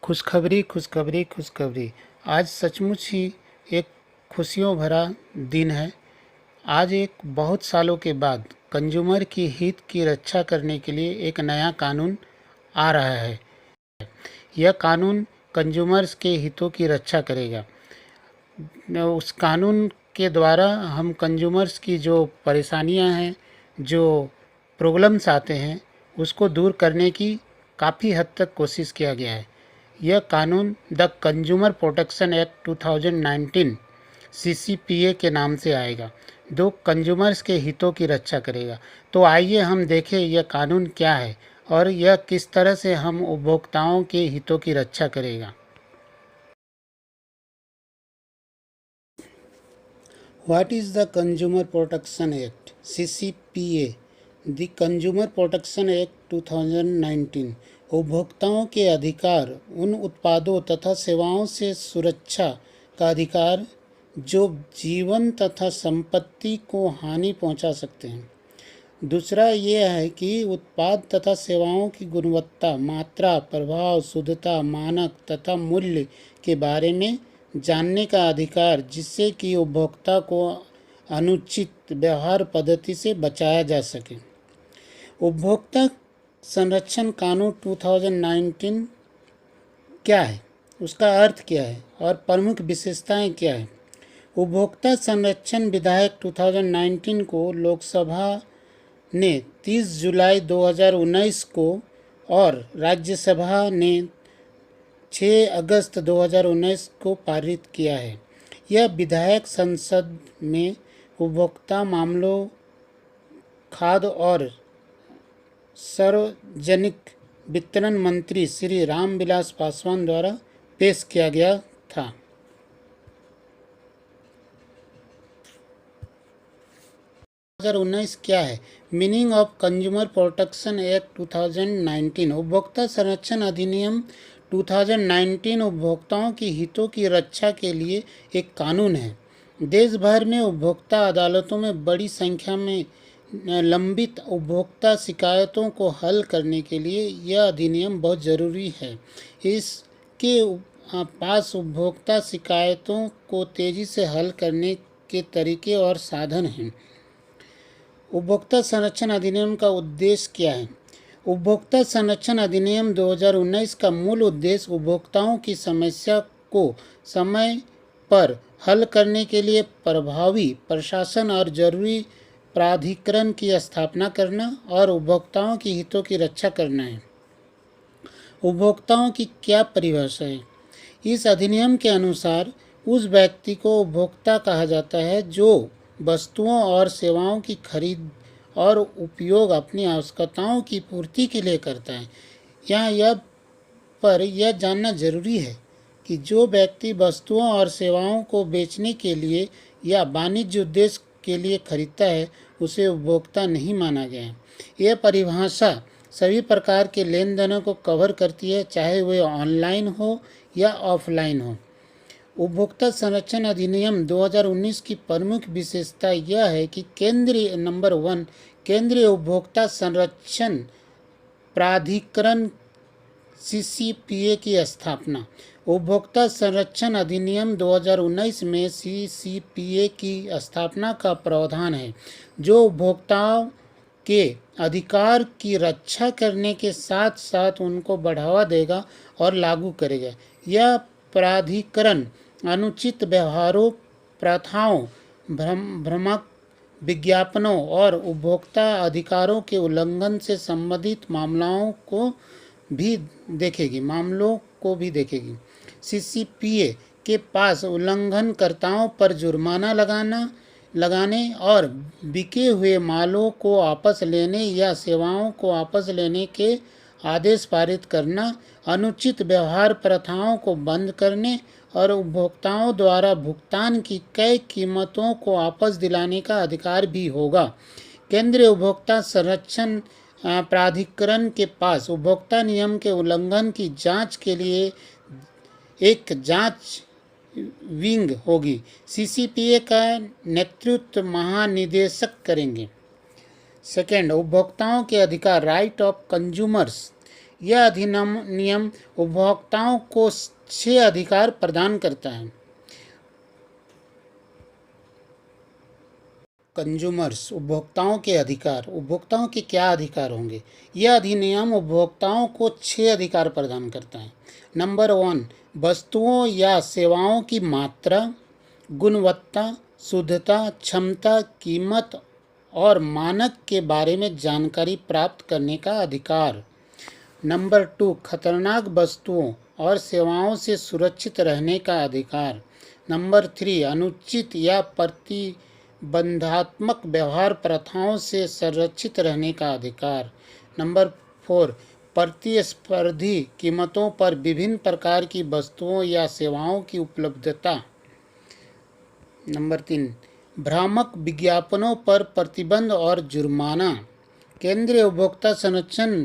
खुशखबरी खुशखबरी खुशखबरी। आज सचमुच ही एक खुशियों भरा दिन है। आज एक बहुत सालों के बाद कंज्यूमर की हित की रक्षा करने के लिए एक नया कानून आ रहा है। यह कानून कंज्यूमर्स के हितों की रक्षा करेगा। उस कानून के द्वारा हम कंज्यूमर्स की जो परेशानियां हैं, जो प्रॉब्लम्स आते हैं, उसको दूर करने की काफ़ी हद तक कोशिश किया गया है। यह कानून the consumer protection act 2019 CCPA के नाम से आएगा, जो कंज्यूमर्स के हितों की रक्षा करेगा। तो आइए हम देखें यह कानून क्या है और यह किस तरह से हम उपभोक्ताओं के हितों की रक्षा करेगा। What is the Consumer Protection Act CCPA? The Consumer Protection Act 2019 उपभोक्ताओं के अधिकार, उन उत्पादों तथा सेवाओं से सुरक्षा का अधिकार जो जीवन तथा संपत्ति को हानि पहुंचा सकते हैं। दूसरा ये है कि उत्पाद तथा सेवाओं की गुणवत्ता, मात्रा, प्रभाव, शुद्धता, मानक तथा मूल्य के बारे में जानने का अधिकार, जिससे कि उपभोक्ता को अनुचित व्यवहार पद्धति से बचाया जा सके। उपभोक्ता संरक्षण कानून 2019 क्या है, उसका अर्थ क्या है और प्रमुख विशेषताएं क्या है। उपभोक्ता संरक्षण विधेयक 2019 को लोकसभा ने 30 जुलाई 2019 को और राज्यसभा ने 6 अगस्त 2019 को पारित किया है। यह विधेयक संसद में उपभोक्ता मामलों, खाद्य और सार्वजनिक वितरण मंत्री श्री रामविलास पासवान द्वारा पेश किया गया था। क्या है meaning of consumer protection act 2019? उपभोक्ता संरक्षण अधिनियम 2019 उपभोक्ताओं की हितों की रक्षा के लिए एक कानून है। देश भर में उपभोक्ता अदालतों में बड़ी संख्या में लंबित उपभोक्ता शिकायतों को हल करने के लिए यह अधिनियम बहुत ज़रूरी है। इसके पास उपभोक्ता शिकायतों को तेज़ी से हल करने के तरीके और साधन हैं। उपभोक्ता संरक्षण अधिनियम का उद्देश्य क्या है? उपभोक्ता संरक्षण अधिनियम 2019 का मूल उद्देश्य उपभोक्ताओं की समस्या को समय पर हल करने के लिए प्रभावी प्रशासन और जरूरी प्राधिकरण की स्थापना करना और उपभोक्ताओं की हितों की रक्षा करना है। उपभोक्ताओं की क्या परिभाषा है? इस अधिनियम के अनुसार उस व्यक्ति को उपभोक्ता कहा जाता है जो वस्तुओं और सेवाओं की खरीद और उपयोग अपनी आवश्यकताओं की पूर्ति के लिए करता है। यहाँ यह जानना जरूरी है कि जो व्यक्ति वस्तुओं और सेवाओं को बेचने के लिए या वाणिज्य उद्देश्य के लिए खरीदता है, उसे उपभोक्ता नहीं माना गया है। यह परिभाषा सभी प्रकार के लेन देनों को कवर करती है, चाहे वे ऑनलाइन हो या ऑफलाइन हो। उपभोक्ता संरक्षण अधिनियम 2019 की प्रमुख विशेषता यह है कि नंबर 1 केंद्रीय उपभोक्ता संरक्षण प्राधिकरण CCPA की स्थापना। उपभोक्ता संरक्षण अधिनियम 2019 में CCPA की स्थापना का प्रावधान है, जो उपभोक्ताओं के अधिकार की रक्षा करने के साथ साथ उनको बढ़ावा देगा और लागू करेगा। यह प्राधिकरण अनुचित व्यवहारों, प्रथाओं, भ्रामक विज्ञापनों और उपभोक्ता अधिकारों के उल्लंघन से संबंधित मामलों को भी देखेगी। CCPA के पास उल्लंघनकर्ताओं पर जुर्माना लगाने और बिके हुए मालों को वापस लेने या सेवाओं को वापस लेने के आदेश पारित करना, अनुचित व्यवहार प्रथाओं को बंद करने और उपभोक्ताओं द्वारा भुगतान की कई कीमतों को वापस दिलाने का अधिकार भी होगा। केंद्रीय उपभोक्ता संरक्षण प्राधिकरण के पास उपभोक्ता नियम के उल्लंघन की जांच के लिए एक जांच विंग होगी। CCPA का नेतृत्व महानिदेशक करेंगे। सेकेंड, उपभोक्ताओं के अधिकार, राइट ऑफ कंज्यूमर्स। यह अधिनियम उपभोक्ताओं को 6 अधिकार प्रदान करता है। कंज्यूमर्स, उपभोक्ताओं के अधिकार। उपभोक्ताओं के क्या अधिकार होंगे? यह अधिनियम उपभोक्ताओं को 6 अधिकार प्रदान करता है। नंबर 1, वस्तुओं या सेवाओं की मात्रा, गुणवत्ता, शुद्धता, क्षमता, कीमत और मानक के बारे में जानकारी प्राप्त करने का अधिकार। नंबर 2, खतरनाक वस्तुओं और सेवाओं से सुरक्षित रहने का अधिकार। नंबर 3, अनुचित या प्रतिबंधात्मक व्यवहार प्रथाओं से संरक्षित रहने का अधिकार। नंबर 4, प्रतिस्पर्धी कीमतों पर विभिन्न प्रकार की वस्तुओं या सेवाओं की उपलब्धता। नंबर 3, भ्रामक विज्ञापनों पर प्रतिबंध और जुर्माना। केंद्रीय उपभोक्ता संरक्षण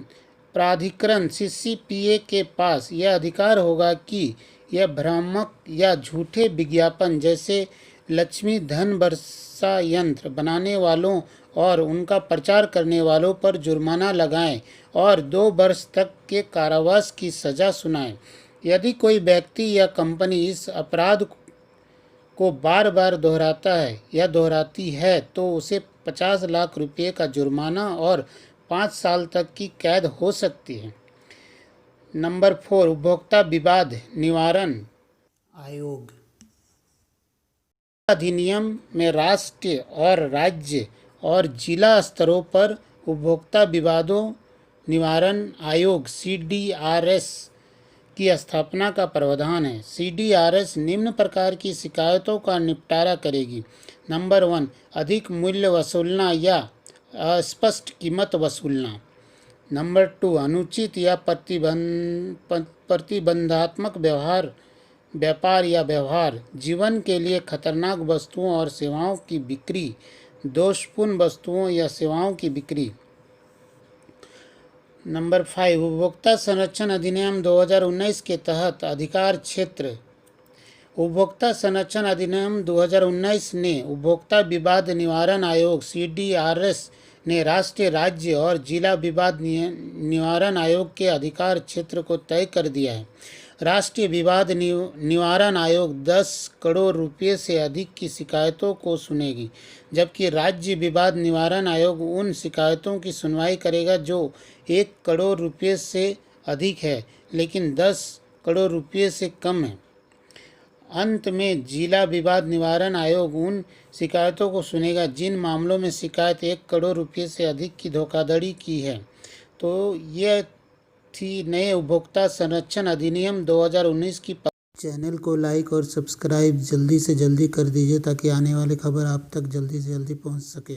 प्राधिकरण CCPA के पास यह अधिकार होगा कि यह भ्रामक या झूठे विज्ञापन जैसे लक्ष्मी धन वर्षा यंत्र बनाने वालों और उनका प्रचार करने वालों पर जुर्माना लगाएं और 2 वर्ष तक के कारावास की सज़ा सुनाएं। यदि कोई व्यक्ति या कंपनी इस अपराध को बार बार दोहराता है या दोहराती है तो उसे 50 लाख रुपये का जुर्माना और 5 साल तक की कैद हो सकती है। नंबर 4, उपभोक्ता विवाद निवारण आयोग। अधिनियम में राष्ट्रीय और राज्य और जिला स्तरों पर उपभोक्ता विवादों निवारण आयोग CDRS की स्थापना का प्रावधान है। CDRS निम्न प्रकार की शिकायतों का निपटारा करेगी। नंबर 1, अधिक मूल्य वसूलना या अस्पष्ट कीमत वसूलना। नंबर 2, अनुचित या प्रतिबंधात्मक व्यापार या व्यवहार, जीवन के लिए खतरनाक वस्तुओं और सेवाओं की बिक्री, दोषपूर्ण वस्तुओं या सेवाओं की बिक्री। नंबर 5, उपभोक्ता संरक्षण अधिनियम 2019 के तहत अधिकार क्षेत्र। उपभोक्ता संरक्षण अधिनियम 2019 ने उपभोक्ता विवाद निवारण आयोग CDRS ने राष्ट्रीय, राज्य और जिला विवाद निवारण आयोग के अधिकार क्षेत्र को तय कर दिया है। राष्ट्रीय विवाद निवारण आयोग 10 करोड़ रुपये से अधिक की शिकायतों को सुनेगी, जबकि राज्य विवाद निवारण आयोग उन शिकायतों की सुनवाई करेगा जो 1 करोड़ रुपये से अधिक है लेकिन 10 करोड़ रुपये से कम है। अंत में जिला विवाद निवारण आयोग उन शिकायतों को सुनेगा जिन मामलों में शिकायत 1 करोड़ रुपये से अधिक की धोखाधड़ी की है। तो यह थी नए उपभोक्ता संरक्षण अधिनियम 2019 की। चैनल को लाइक और सब्सक्राइब जल्दी से जल्दी कर दीजिए ताकि आने वाली खबर आप तक जल्दी से जल्दी पहुंच सके।